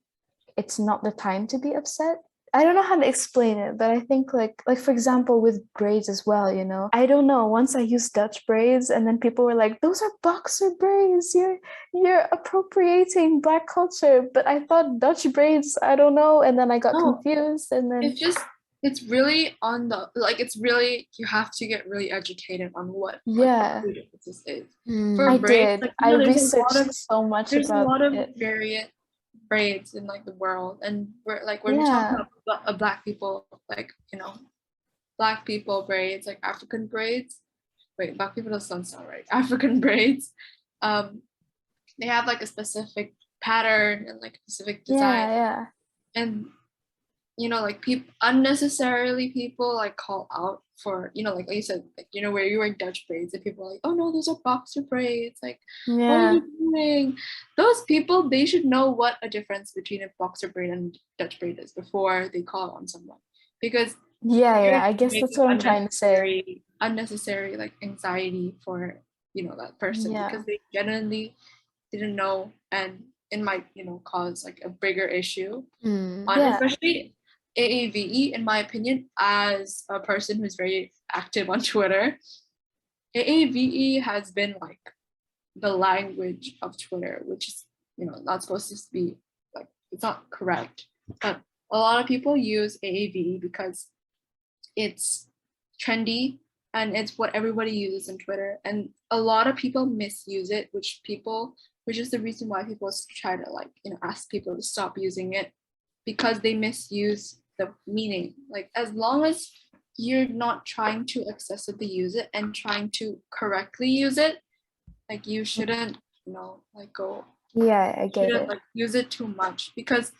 it's not the time to be upset. I don't know how to explain it, but I think like for example with braids as well, you know. I don't know, once I used Dutch braids and then people were like, those are boxer braids. You're appropriating Black culture. But I thought Dutch braids, I don't know, and then I got confused, and then it's really on the, like, it's really, you have to get really educated on what the differences is. For I braids, did. like, I there's researched so much there's a about lot of it. variant braids in like the world, and we're like, when we talk about Black people, like, you know, Black people braids, like African braids. Wait, Black people doesn't sound right. African braids, they have like a specific pattern and like a specific design. And you know, like people unnecessarily, people like call out for, you know, like you said, like, you know, where you wear Dutch braids and people are like, oh no, those are boxer braids, like what are you doing? Those people, they should know what a difference between a boxer braid and Dutch braid is before they call on someone, because I guess that's what I'm trying to say. Unnecessary like anxiety for, you know, that person, because they genuinely didn't know, and it might, you know, cause like a bigger issue especially AAVE, in my opinion, as a person who's very active on Twitter. AAVE has been like the language of Twitter, which is, you know, not supposed to be, like, it's not correct, but a lot of people use AAVE because it's trendy and it's what everybody uses on Twitter, and a lot of people misuse it, which is the reason why people try to, like, you know, ask people to stop using it, because they misuse the meaning. Like, as long as you're not trying to excessively use it and trying to correctly use it, like, you shouldn't, you know, like, go I get it, like use it too much, because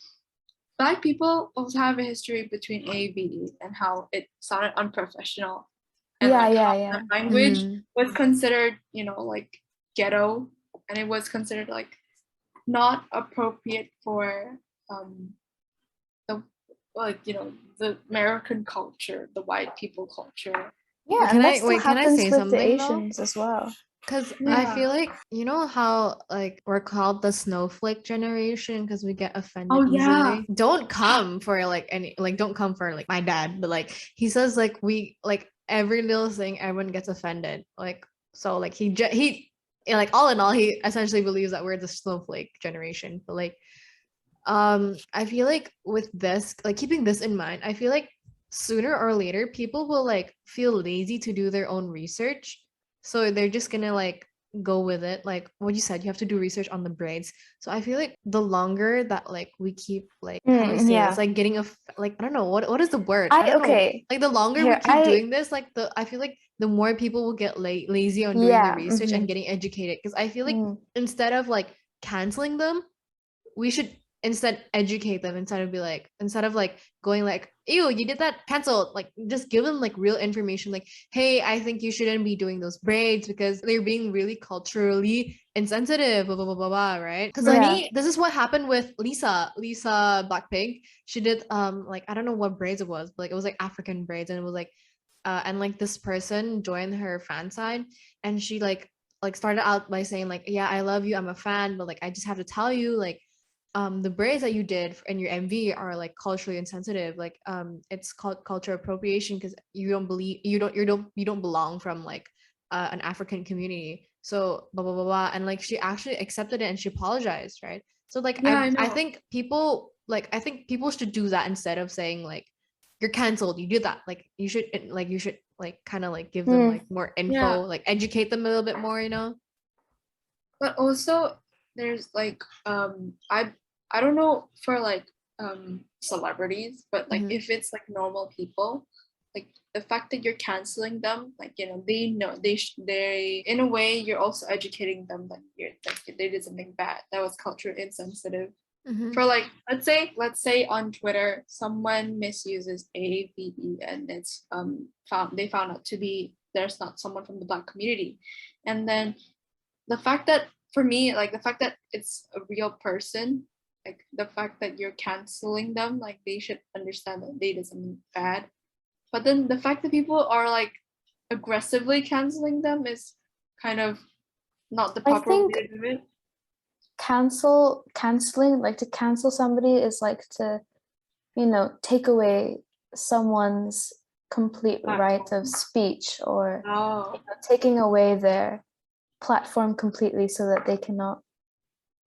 Black people also have a history between AAVE and how it sounded unprofessional, and the language was considered, you know, like ghetto, and it was considered like not appropriate for the, like, you know, the American culture, the white people culture. And that still happens with the Asians as well. Because I feel like, you know how like we're called the snowflake generation because we get offended easily. Don't come for like any, like, don't come for like my dad, but like he says like we like every little thing everyone gets offended. Like, so like he like all in all he essentially believes that we're the snowflake generation. But like I feel like with this, like keeping this in mind, I feel like sooner or later people will like feel lazy to do their own research, so they're just gonna like go with it, like what you said, you have to do research on the braids. So I feel like the longer that like we keep like how do you say this, like getting like I don't know what is the word, I don't know, like the longer we keep doing this, like I feel like the more people will get lazy on doing the research and getting educated, because I feel like instead of like canceling them, we should instead educate them, instead of like going like, ew, you did that, cancelled. Like, just give them like real information, like, hey, I think you shouldn't be doing those braids because they're being really culturally insensitive, blah blah blah blah, blah, right? Because this is what happened with Lisa Blackpink. She did like I don't know what braids it was, but like it was like African braids, and it was like and like this person joined her fan side, and she like started out by saying like, yeah, I love you, I'm a fan, but like I just have to tell you, like the braids that you did in your MV are like culturally insensitive, like it's called culture appropriation because you don't belong from like an African community, so blah blah blah blah. And like she actually accepted it and she apologized, right? So like I think people should do that instead of saying like, you're canceled, you did that. Like you should like kind of like give them like more info, like educate them a little bit more, you know. But also there's like I don't know for like celebrities, but like if it's like normal people, like the fact that you're canceling them, like, you know, they in a way you're also educating them that you're like they did something bad that was culturally insensitive. Mhm. For like, let's say on Twitter someone misuses ABE and it's they found out to be there's not someone from the Black community, and then the fact that, for me, like the fact that it's a real person, like the fact that you're canceling them, like they should understand that they did something bad. But then the fact that people are like aggressively canceling them is kind of not the I proper think way to do it. canceling, like to cancel somebody is like to, you know, take away someone's complete right of Platform. speech, or Oh, taking away their platform completely so that they cannot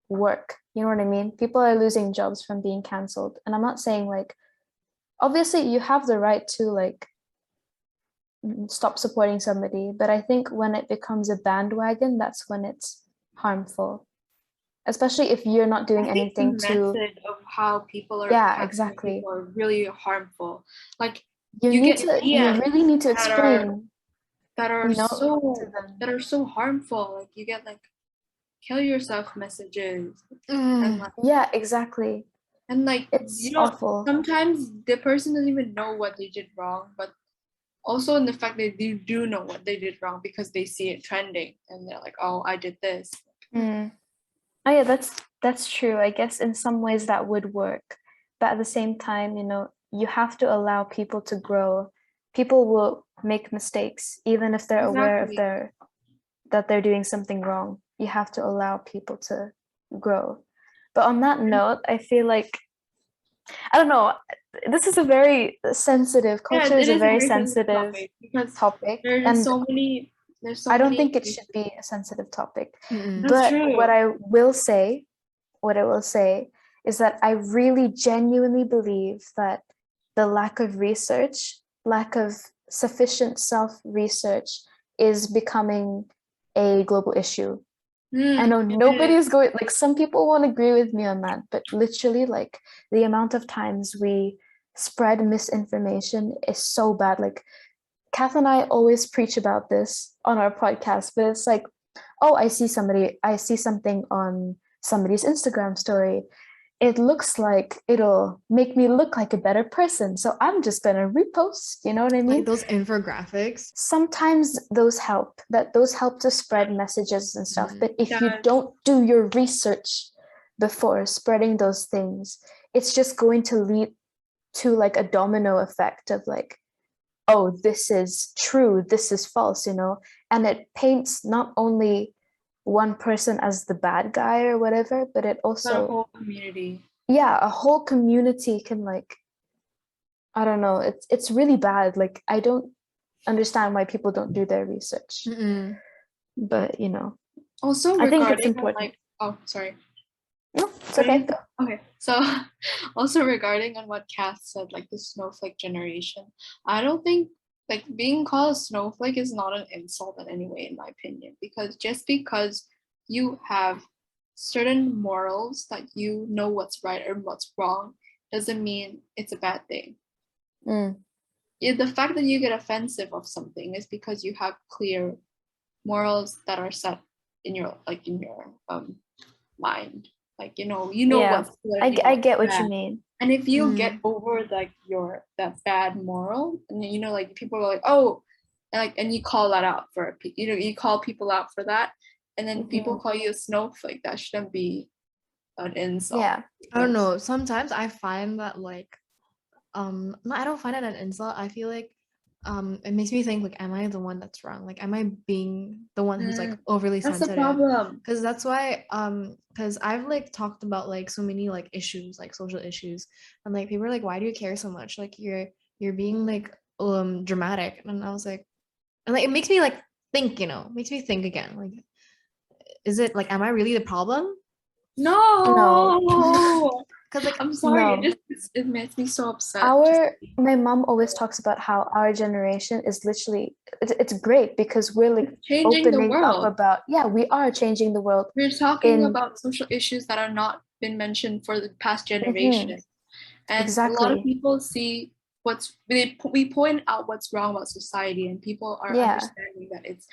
work. You know what I mean? People are losing jobs from being canceled. And I'm not saying like, obviously you have the right to like stop supporting somebody, but I think when it becomes a bandwagon, that's when it's harmful. Especially if you're not doing I think the anything to, method of how people are yeah, canceling exactly. people are really harmful. Like You you need get to, you DMs really need to that are explain, that are you know, to them. so harmful. Like you get like kill yourself messages and Mm. like Yeah, exactly. you It's know, awful. sometimes the person doesn't even know what they did wrong, but also in the fact that they do know what they did wrong because they see it trending and they're like, oh, I did this. Mm. Oh yeah, that's true. I guess in some ways that would work. But at the same time, you know, you have to allow people to grow. People will make mistakes, even if they're aware of Exactly. that they're doing something wrong. You have to allow people to grow. But on that note, I feel like, I don't know, this is a very sensitive, Yeah, culture it is a is a very very sensitive sensitive topic because topic. there's And so many there's so I don't many think it should be a sensitive topic. Mm-mm. That's But true. what I will say is that I really genuinely believe that the lack of research, lack of sufficient self-research is becoming a global issue. I know It nobody's is. going, like some people won't agree with me on that, but literally like the amount of times we spread misinformation is so bad. Like Kath and I always preach about this on our podcast, but it's like, oh, I see something on somebody's Instagram story. It looks like it'll make me look like a better person. So I'm just gonna repost, you know what I mean? Like those infographics. Sometimes those help to spread messages and stuff. Mhm. But if you Yes. don't do your research before spreading those things, it's just going to lead to like a domino effect of like, oh, this is true, this is false, you know, and it paints not only one person as the bad guy or whatever, but it The also, whole community. yeah, a whole community can like, I don't know, it's really bad. Like I don't understand why people don't do their research, Mm-mm. but you know, Also I think it's regarding on important. like, oh, sorry. No, it's okay. Go. Okay, so also regarding on what Kath said, like the snowflake generation, I don't think like being called a snowflake is not an insult in any way, in my opinion, because just because you have certain morals that you know what's right and what's wrong doesn't mean it's a bad thing. Mm. Yeah, the fact that you get offensive of something is because you have clear morals that are set in your mind. Like Yeah, what's good and I what's get what you bad. mean. And if you get Mm. over like that bad moral, and like people are like, oh, and you call that out for you call people out for that, and then people Mhm. call you a snowflake, that shouldn't be an insult. Yeah. I don't because- know. Sometimes I find that like no, I don't find it an insult. I feel like it makes me think like, am I the one that's wrong? Like, am I being the one who's like overly That's the sensitive? problem. Because that's why because I've like talked about like so many like issues, like social issues, and like people are like, why do you care so much? Like you're being like dramatic. And I was like, and like it makes me like think, makes me think again. Like, is it like, am I really the problem? No. Because like I'm sorry. No. It makes me so upset. My mom always talks about how our generation is literally, it's great because we're like Changing the opening up world. about, yeah, we are changing the world. We're talking about social issues that are not been mentioned for the past generation. And a lot of Exactly. people see we point out what's wrong about society, and people are Yeah. understanding that it's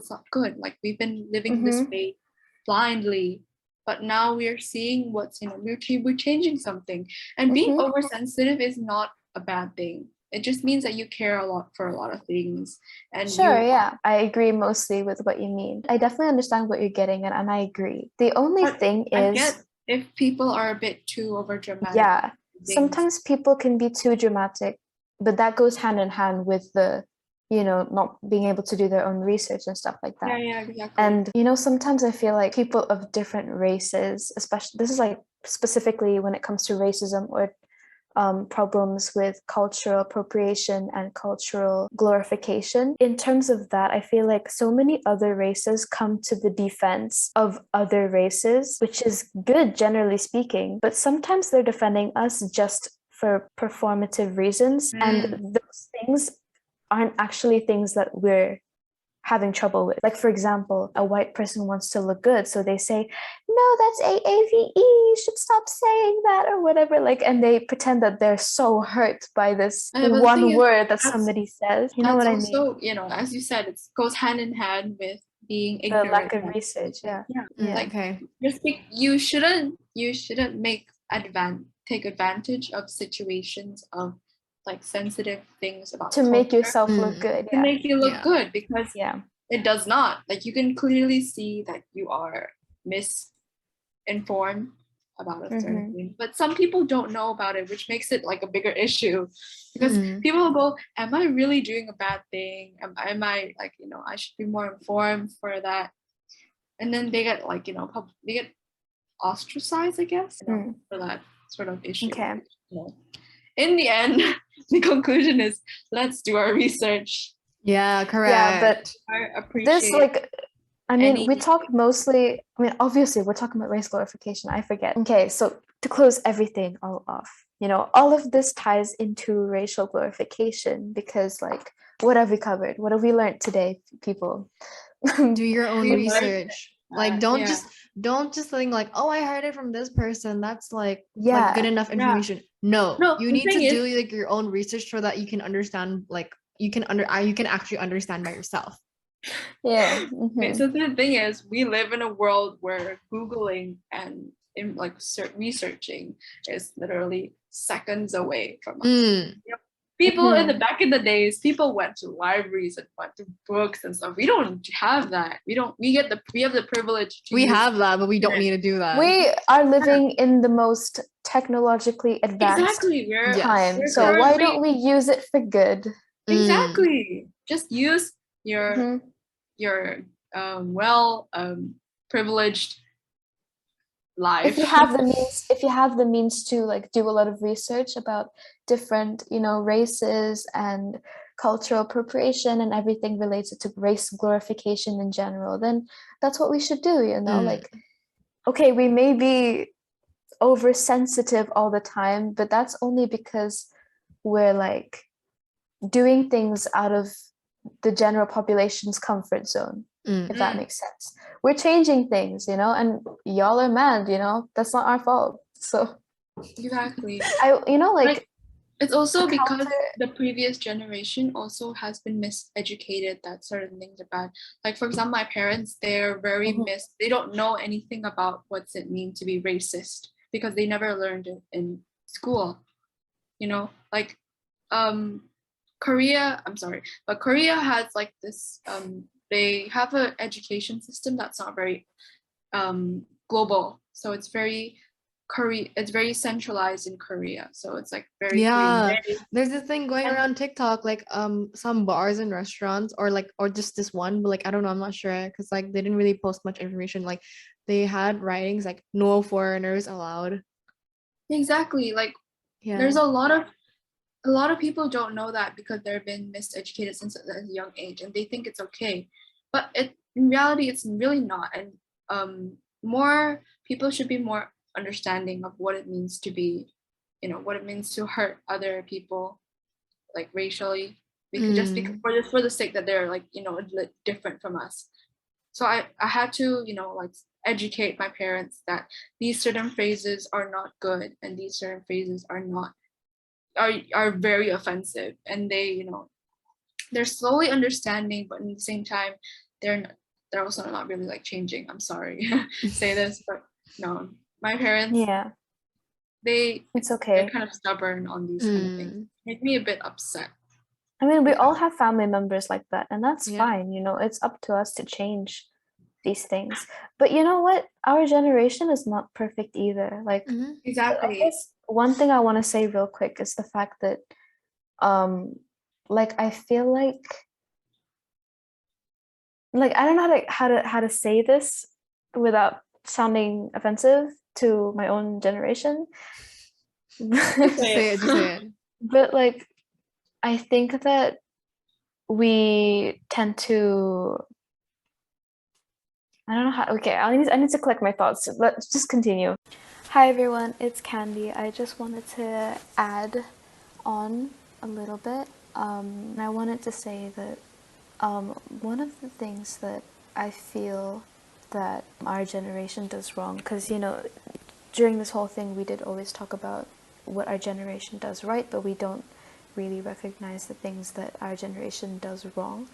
not good. Like we've been living this way blindly, but now we're seeing what's, we're changing something. And being oversensitive is not a bad thing. It just means that you care a lot for a lot of things. And Sure, yeah. I agree mostly with what you mean. I definitely understand what you're getting at, and I agree. The only thing I is, get if people are a bit too over dramatic. yeah, sometimes people can be too dramatic, but that goes hand in hand with the, not being able to do their own research and stuff like that. Yeah, exactly. And, sometimes I feel like people of different races, especially, this is like specifically when it comes to racism or problems with cultural appropriation and cultural glorification. In terms of that, I feel like so many other races come to the defense of other races, which is good, generally speaking, but sometimes they're defending us just for performative reasons. And those things aren't actually things that we're having trouble with. Like, for example, a white person wants to look good, so they say, no, that's AAVE, you should stop saying that, or whatever. Like, and they pretend that they're so hurt by this one word that somebody says. You know what I mean? Also, as you said, it goes hand in hand with being ignorant. The lack of research, yeah. Like, okay. You shouldn't take advantage of situations of like sensitive things about to make yourself look good. To make you look good, because it does not. Like, you can clearly see that you are misinformed about a certain thing, but some people don't know about it, which makes it like a bigger issue, because people will go, am I really doing a bad thing? Am I like, I should be more informed for that? And then they get like, they get ostracized, I guess, for that sort of issue. Okay. In the end, the conclusion is, let's do our research. Yeah, correct. Yeah, but I appreciate this, like, I mean, we talk mostly, obviously we're talking about race glorification. I forget. Okay, so to close everything all off, all of this ties into racial glorification, because, like, what have we covered? What have we learned today, people? Do your own research. Like, don't just think like, oh, I heard it from this person, that's like good enough information. No, you need to do like your own research so that you can understand, like you can actually understand by yourself. Yeah. Okay, so the thing is, we live in a world where Googling and researching is literally seconds away from us. People in the back in the days, people went to libraries and went to books and stuff. We don't have that. We have the privilege to have that, but we don't need to do that. We are living in the most technologically advanced time. So why don't we use it for good? Exactly. Just use your privileged life. If you have the means to like do a lot of research about different, races and cultural appropriation and everything related to race glorification in general, then that's what we should do, like, okay, we may be oversensitive all the time, but that's only because we're like doing things out of the general population's comfort zone, if that makes sense. We're changing things, and y'all are mad, that's not our fault. So exactly. It's also because the previous generation also has been miseducated that certain things are bad. Like, for example, my parents, they're very they don't know anything about what's it mean to be racist, because they never learned it in school. Like Korea has like this they have an education system that's not very global, so it's very centralized in Korea, so it's like very there's this thing going around TikTok, like some bars and restaurants, or just this one, but like I don't know, I'm not sure, because like they didn't really post much information. Like they had writings like no foreigners allowed. Exactly. Like there's a lot of people don't know that, because they've been miseducated since a young age, and they think it's okay, but in reality it's really not. And more people should be more understanding of what it means to be, what it means to hurt other people, like racially, because just because for the sake that they're like, different from us. So I had to, like educate my parents that these certain phrases are not good, and these certain phrases are not are very offensive, and they they're slowly understanding, but at the same time they're also not really like changing. I'm sorry say this, but no, my parents, Yeah, they're it's okay. kind of stubborn on these kind of things. Make me a bit upset. I mean, we all have family members like that, and that's Yeah. fine. It's up to us to change these things. But you know what? Our generation is not perfect either. Like, I Exactly. guess one thing I want to say real quick is the fact that, like, I feel like I don't know how to say this without sounding offensive to my own generation. Just say it. Just say it. But like, I think that we tend to, I don't know how. Okay, I need to collect my thoughts. Let's just continue. Hi everyone, it's Candy. I just wanted to add on a little bit. I wanted to say that one of the things that I feel that our generation does wrong, because during this whole thing we did always talk about what our generation does right, but we don't really recognize the things that our generation does wrong,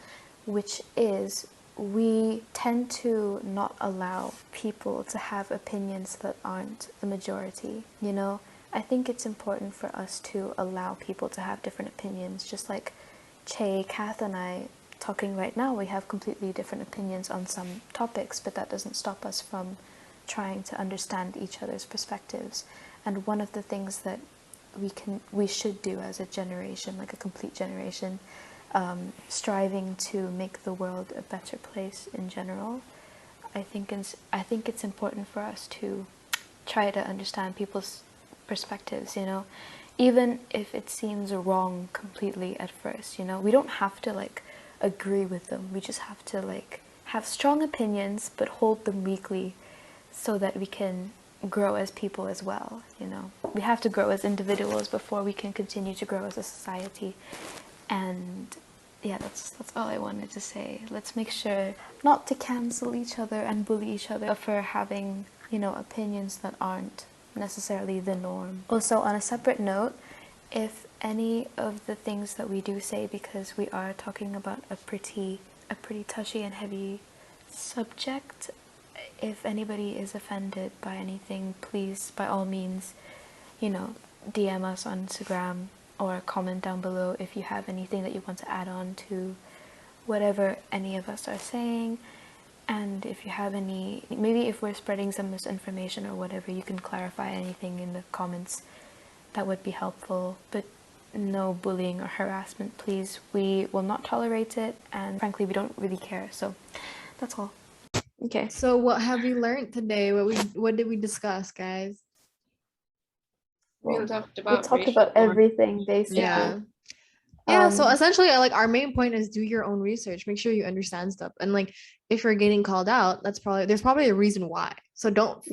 which is we tend to not allow people to have opinions that aren't the majority. I think it's important for us to allow people to have different opinions, just like Chae, Kath, and I talking right now. We have completely different opinions on some topics, but that doesn't stop us from trying to understand each other's perspectives. And one of the things that we should do as a generation, like a complete generation, striving to make the world a better place in general. I think it's important for us to try to understand people's perspectives, even if it seems wrong completely at first. We don't have to like agree with them. We just have to like have strong opinions but hold them weakly so that we can grow as people as well. We have to grow as individuals before we can continue to grow as a society. And yeah, that's all I wanted to say. Let's make sure not to cancel each other and bully each other for having opinions that aren't necessarily the norm. Also, on a separate note, if any of the things that we do say, because we are talking about a pretty touchy and heavy subject, if anybody is offended by anything, please by all means DM us on Instagram or comment down below if you have anything that you want to add on to whatever any of us are saying. And if you have maybe if we're spreading some misinformation or whatever, you can clarify anything in the comments. That would be helpful. But no bullying or harassment, please. We will not tolerate it, and frankly, we don't really care. So that's all. Okay. So what have we learned today? What did we discuss, guys? We talked about everything, basically. Yeah. So essentially, our main point is do your own research. Make sure you understand stuff, and like if you're getting called out, there's probably a reason why. So don't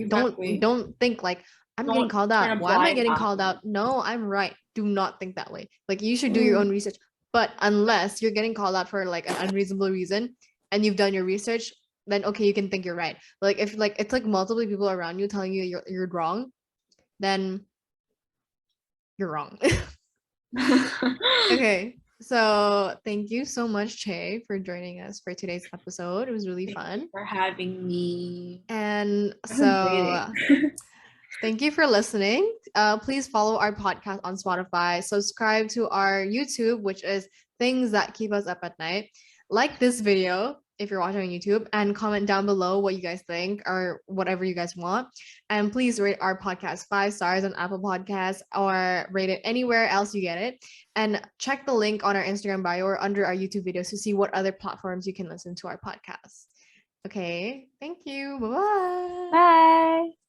think like I'm getting called out. Why am I getting called out? No, I'm right. Do not think that way. Like you should do your own research. But unless you're getting called out for like an unreasonable reason and you've done your research, then okay, you can think you're right. But like if like it's like multiple people around you telling you you're wrong, then you're wrong. Okay, so thank you so much, Chae, for joining us for today's episode. It was really fun. for having me. And so thank you for listening. Please follow our podcast on Spotify. Subscribe to our YouTube, which is Things That Keep Us Up at Night. Like this video if you're watching on YouTube, and comment down below what you guys think or whatever you guys want. And please rate our podcast 5 stars on Apple Podcasts or rate it anywhere else you get it. And check the link on our Instagram bio or under our YouTube videos to see what other platforms you can listen to our podcast. Okay, thank you. Bye-bye. Bye.